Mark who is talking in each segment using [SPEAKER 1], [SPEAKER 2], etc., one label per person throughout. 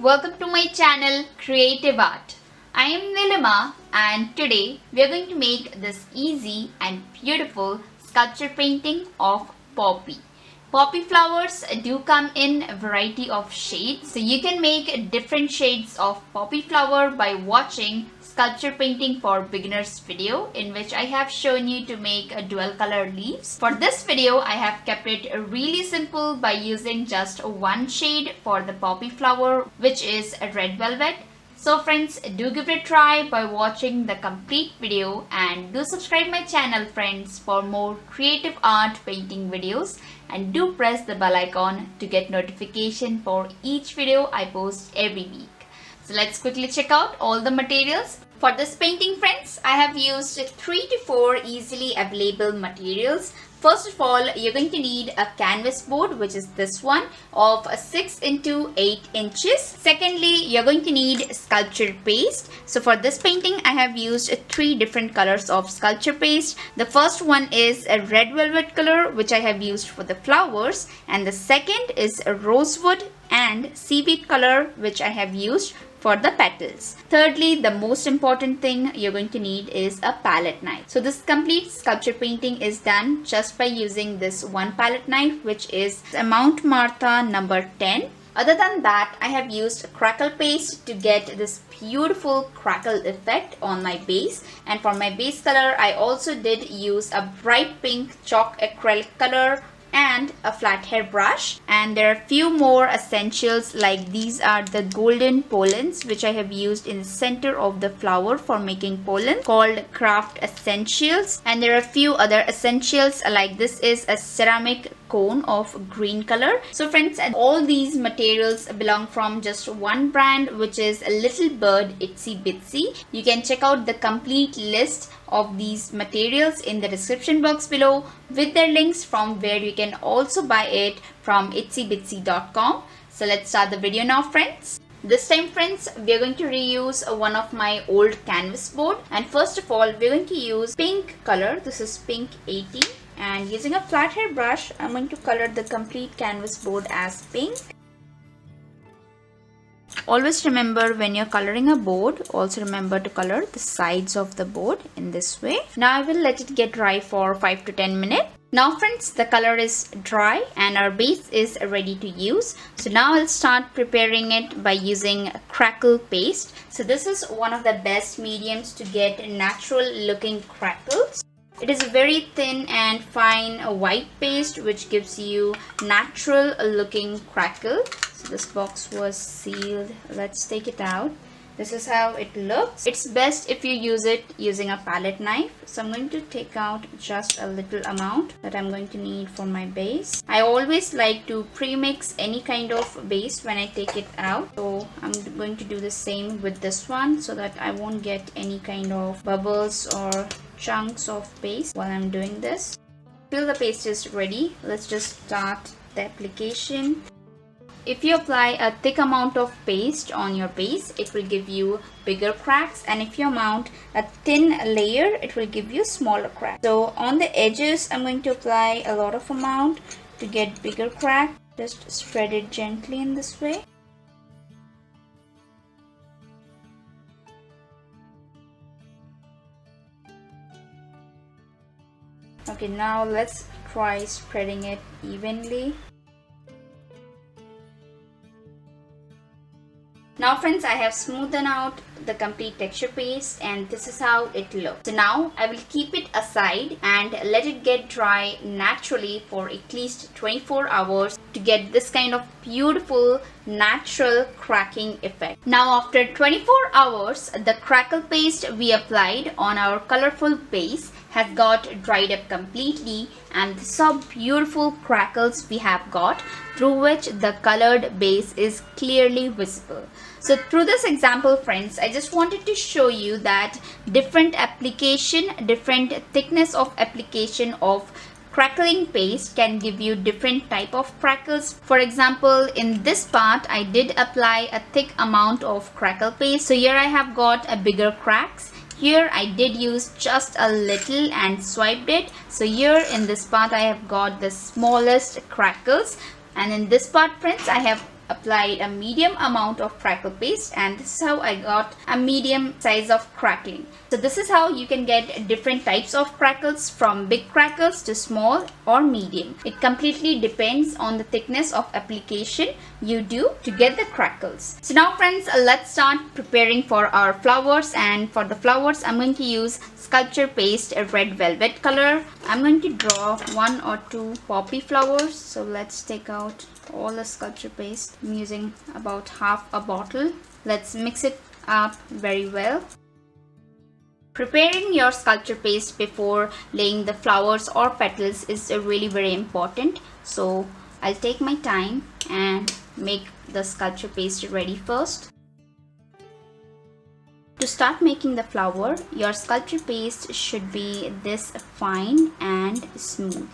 [SPEAKER 1] welcome to my channel Creative Art. I am Nilima and today we are going to make this easy and beautiful sculpture painting of poppy. Poppy flowers do come in a variety of shades, so you can make different shades of poppy flower by watching sculpture painting for beginners video, in which I have shown you to make a dual color leaves. For this video I have kept it really simple by using just one shade for the poppy flower, which is a red velvet. So friends, do give it a try by watching the complete video, and do subscribe my channel friends for more creative art painting videos, and do press the bell icon to get notification for each video I post every week. So let's quickly check out all the materials. For this painting friends, I have used 3 to 4 easily available materials. First of all, you're going to need a canvas board, which is this one, of 6 into 8 inches. Secondly, you're going to need sculpture paste. So for this painting, I have used 3 different colors of sculpture paste. The first one is a red velvet color, which I have used for the flowers. And the second is a rosewood and seaweed color, which I have used for the petals. Thirdly, the most important thing you're going to need is a palette knife. So this complete sculpture painting is done just by using this one palette knife, which is a Mount Martha number 10. Other than that, I have used Crackle Paste to get this beautiful crackle effect on my base. And for my base color, I also did use a bright pink chalk acrylic color and a flat hair brush. And there are a few more essentials, like these are the golden pollens, which I have used in the center of the flower for making pollen, called craft essentials. And there are a few other essentials, like this is a ceramic cone of green color. So friends, all these materials belong from just one brand, which is a Little Bird ItsyBitsy. You can check out the complete list of these materials in the description box below, with their links from where you can also buy it from itsybitsy.com. So let's start the video now friends. This time friends, we are going to reuse one of my old canvas board, and first of all we're going to use pink color. This is pink 80, and using a flat hair brush I'm going to color the complete canvas board as pink. Always remember, when you're coloring a board, also remember to color the sides of the board in this way. Now I will let it get dry for 5 to 10 minutes. Now friends, the color is dry and our base is ready to use. So now I'll start preparing it by using Crackle Paste. So this is one of the best mediums to get natural looking crackles. It is a very thin and fine white paste which gives you natural looking crackle. So this box was sealed. Let's take it out. This is how it looks. It's best if you use it using a palette knife. So I'm going to take out just a little amount that I'm going to need for my base. I always like to pre-mix any kind of base when I take it out. So I'm going to do the same with this one so that I won't get any kind of bubbles or chunks of paste while I'm doing this. Till the paste is ready, let's just start the application. If you apply a thick amount of paste on your base, it will give you bigger cracks, and if you mount a thin layer, it will give you smaller cracks. So on the edges, I'm going to apply a lot of amount to get bigger crack. Just spread it gently in this way. Okay, now let's try spreading it evenly. Now friends, I have smoothed out the complete texture paste, and this is how it looks. So now I will keep it aside and let it get dry naturally for at least 24 hours to get this kind of beautiful natural cracking effect. Now after 24 hours, the crackle paste we applied on our colorful base has got dried up completely, and this is how beautiful crackles we have got, through which the colored base is clearly visible. So through this example friends, I just wanted to show you that different application, different thickness of application of crackling paste can give you different type of crackles. For example, in this part I did apply a thick amount of crackle paste, so here I have got a bigger cracks. Here I did use just a little and swiped it. So here in this part I have got the smallest crackles, and in this part friends I have applied a medium amount of crackle paste, and this is how I got a medium size of crackling. So this is how you can get different types of crackles, from big crackles to small or medium. It completely depends on the thickness of application you do to get the crackles. So now friends, let's start preparing for our flowers, and for the flowers I'm going to use sculpture paste, a red velvet color. I'm going to draw 1 or 2 poppy flowers. So let's take out all the sculpture paste. I'm using about half a bottle. Let's mix it up very well. Preparing your sculpture paste before laying the flowers or petals is really very important. So I'll take my time and make the sculpture paste ready first. To start making the flower, your sculpture paste should be this fine and smooth.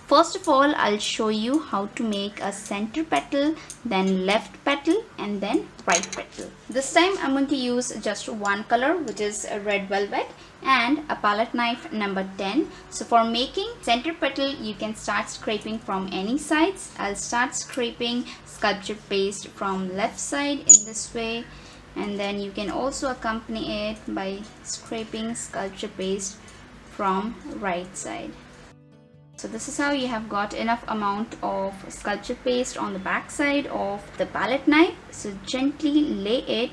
[SPEAKER 1] First of all, I'll show you how to make a center petal, then left petal, and then right petal. This time I'm going to use just one color, which is a red velvet, and a palette knife number 10. So for making center petal, you can start scraping from any sides. I'll start scraping sculpture paste from left side in this way, and then you can also accompany it by scraping sculpture paste from right side. So this is how you have got enough amount of sculpture paste on the back side of the palette knife. So gently lay it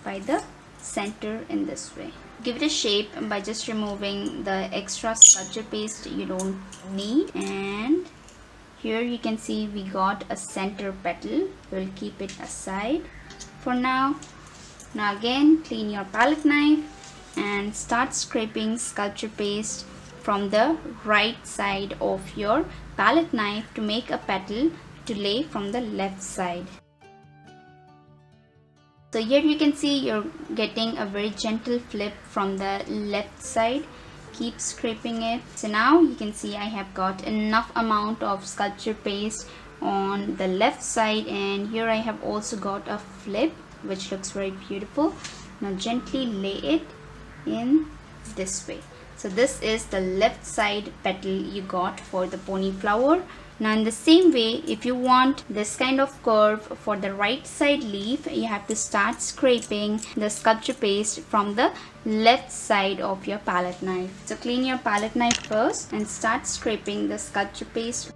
[SPEAKER 1] by the center in this way. Give it a shape by just removing the extra sculpture paste you don't need. And here you can see we got a center petal. We'll keep it aside for now. Now again, clean your palette knife and start scraping sculpture paste from the right side of your palette knife to make a petal to lay from the left side. So here you can see you're getting a very gentle flip from the left side. Keep scraping it. So now you can see I have got enough amount of sculpture paste on the left side, and here I have also got a flip which looks very beautiful. Now gently lay it in this way. So this is the left side petal you got for the pony flower. Now in the same way, if you want this kind of curve for the right side leaf, you have to start scraping the sculpture paste from the left side of your palette knife. So clean your palette knife first and start scraping the sculpture paste.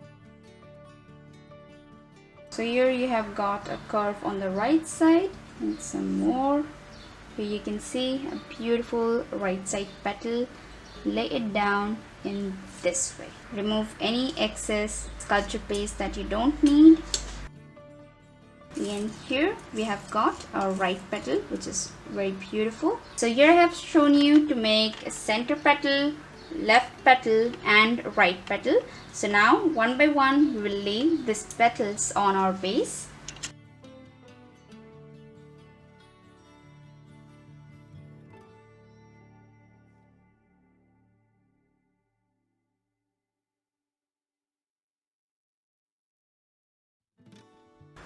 [SPEAKER 1] So here you have got a curve on the right side and some more. Here you can see a beautiful right side petal. Lay it down in this way. Remove any excess sculpture paste that you don't need. And here we have got our right petal, which is very beautiful. So here I have shown you to make a center petal, left petal and right petal. So now one by one we will lay these petals on our base.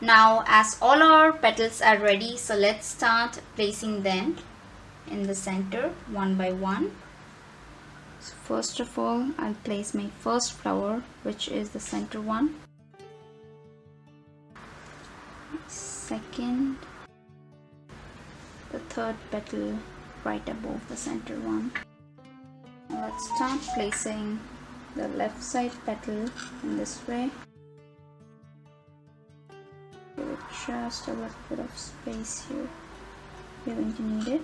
[SPEAKER 1] Now as all our petals are ready, so let's start placing them in the center one by one. So first of all, I'll place my first flower, which is the center one. Second, the third petal right above the center one. Now let's start placing the left side petal in this way. Give it just a little bit of space here. You're going to need it.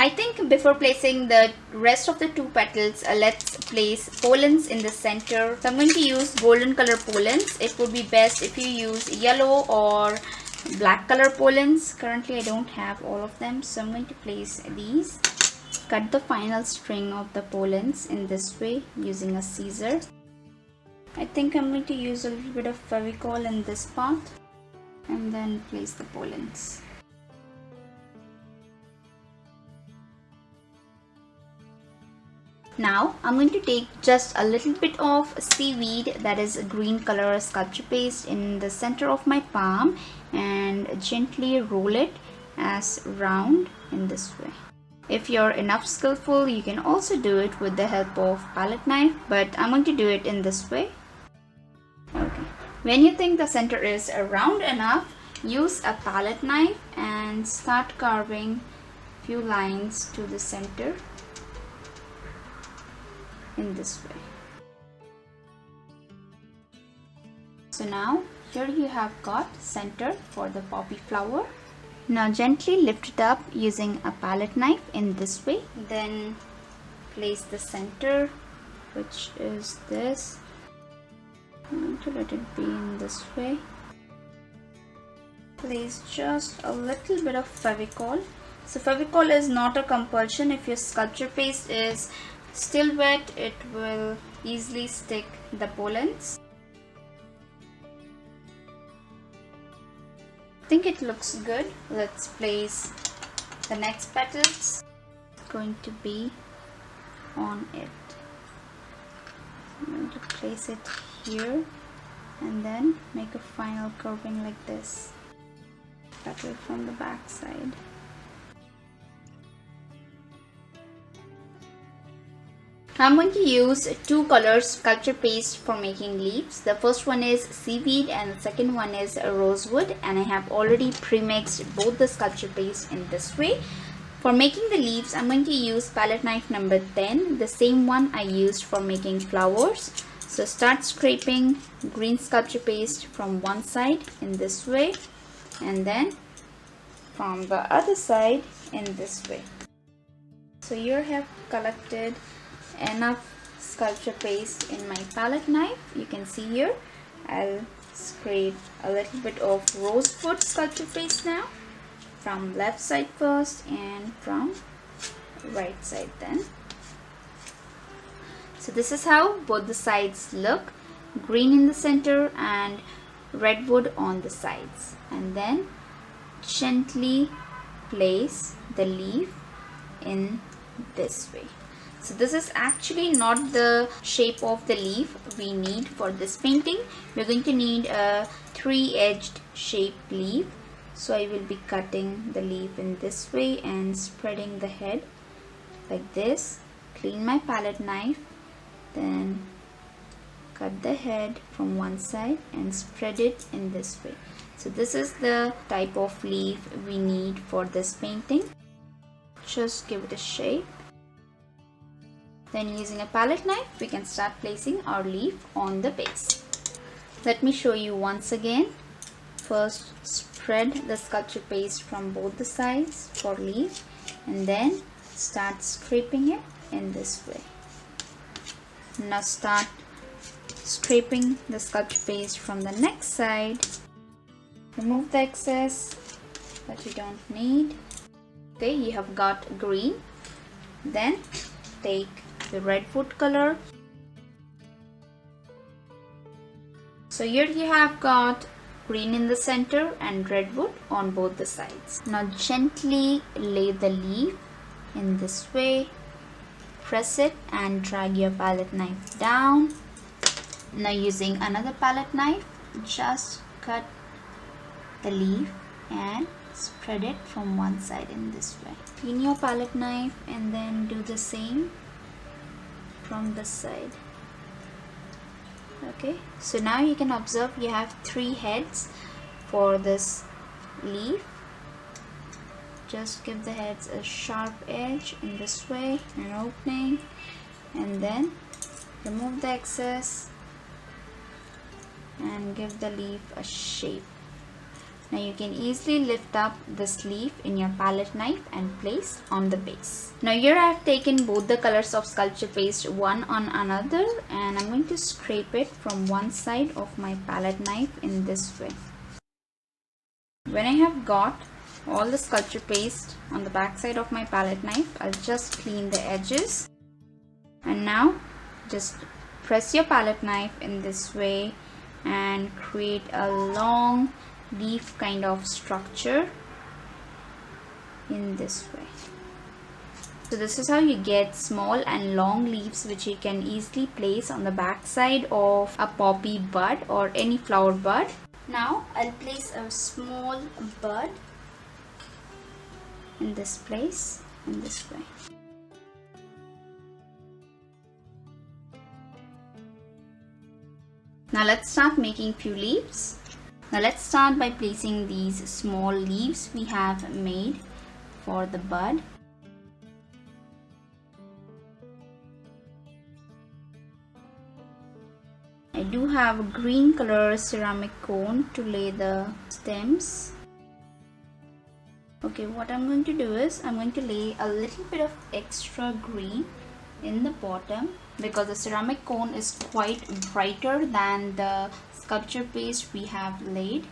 [SPEAKER 1] I think before placing the rest of the two petals, let's place pollens in the center. So I'm going to use golden color pollens. It would be best if you use yellow or black color pollens. Currently I don't have all of them, so I'm going to place these. Cut the final string of the pollens in this way using a scissor. I think I'm going to use a little bit of Fevicol in this part and then place the pollens. Now I'm going to take just a little bit of seaweed, that is a green color sculpture paste, in the center of my palm and gently roll it as round in this way. If you're enough skillful, you can also do it with the help of palette knife, but I'm going to do it in this way. Okay, When you think the center is round enough, use a palette knife and start carving few lines to the center in this way. So now here you have got center for the poppy flower. Now gently lift it up using a palette knife in this way. Then place the center, which is this. I'm going to let it be in this way. Place just a little bit of Fevicol. So Fevicol is not a compulsion. If your sculpture paste is still wet, it will easily stick the pollens. I think it looks good. Let's place the next petals. It's going to be on it. I'm going to place it here and then make a final curving like this. Petal from the back side. I'm going to use two colors sculpture paste for making leaves. The first one is seaweed and the second one is rosewood, and I have already pre-mixed both the sculpture paste in this way. For making the leaves, I'm going to use palette knife number 10, the same one I used for making flowers. So start scraping green sculpture paste from one side in this way, and then from the other side in this way. So here I have collected enough sculpture paste in my palette knife. You can see here I'll scrape a little bit of rosewood sculpture paste now, from left side first and from right side then. So this is how both the sides look, green in the center and redwood on the sides. And then gently place the leaf in this way. So this is actually not the shape of the leaf we need for this painting. We're going to need a 3-edged shaped leaf. So I will be cutting the leaf in this way and spreading the head like this. Clean my palette knife, then cut the head from one side and spread it in this way. So this is the type of leaf we need for this painting. Just give it a shape. Then using a palette knife, we can start placing our leaf on the base. Let me show you once again. First, spread the sculpture paste from both the sides for leaf, and then start scraping it in this way. Now start scraping the sculpture paste from the next side. Remove the excess that you don't need. Okay, you have got green. Then take the redwood color. So here you have got green in the center and redwood on both the sides. Now gently lay the leaf in this way. Press it and drag your palette knife down. Now using another palette knife, just cut the leaf and spread it from one side in this way. Clean your palette knife and then do the same from this side. Okay, so now you can observe you have 3 heads for this leaf. Just give the heads a sharp edge in this way, an opening, and then remove the excess and give the leaf a shape. Now you can easily lift up this leaf in your palette knife and place on the base. Now here I have taken both the colors of sculpture paste one on another, and I'm going to scrape it from one side of my palette knife in this way. When I have got all the sculpture paste on the back side of my palette knife, I'll just clean the edges. And now just press your palette knife in this way and create a long leaf kind of structure in this way. So this is how you get small and long leaves which you can easily place on the back side of a poppy bud or any flower bud. Now I'll place a small bud in this place in this way. Now let's start making few leaves. Now let's start by placing these small leaves we have made for the bud. I do have a green color ceramic cone to lay the stems. Okay, what I'm going to do is I'm going to lay a little bit of extra green in the bottom because the ceramic cone is quite brighter than the sculpture paste we have laid,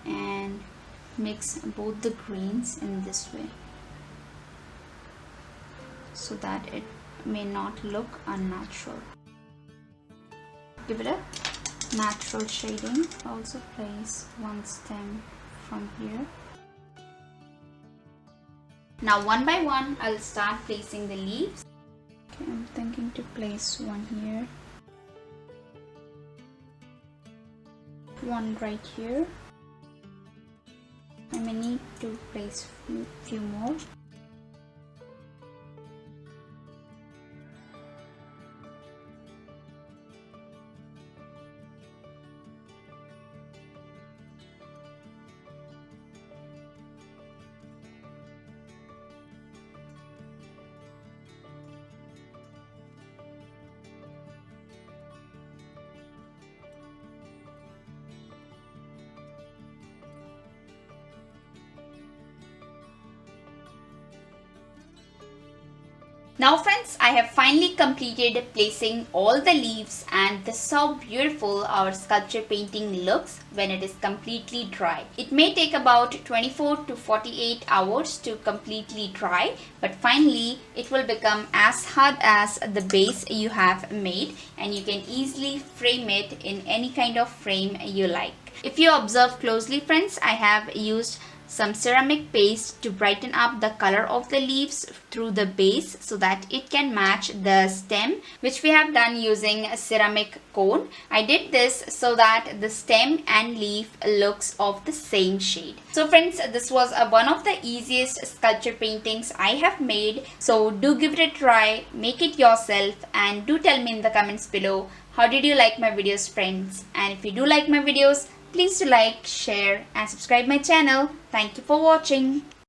[SPEAKER 1] and mix both the greens in this way so that it may not look unnatural. Give it a natural shading. Also place one stem from here. Now one by one I'll start placing the leaves. Okay, I'm thinking to place one here, one right here. I may need to place few more. Now friends, I have finally completed placing all the leaves, and this is how beautiful our sculpture painting looks when it is completely dry. It may take about 24 to 48 hours to completely dry, but finally it will become as hard as the base you have made, and you can easily frame it in any kind of frame you like. If you observe closely friends, I have used some ceramic paste to brighten up the color of the leaves through the base so that it can match the stem, which we have done using a ceramic cone. I did this so that the stem and leaf looks of the same shade. So friends, this was one of the easiest sculpture paintings I have made. So do give it a try, make it yourself, and do tell me in the comments below how did you like my videos friends. And if you do like my videos, please do like, share and subscribe my channel. Thank you for watching.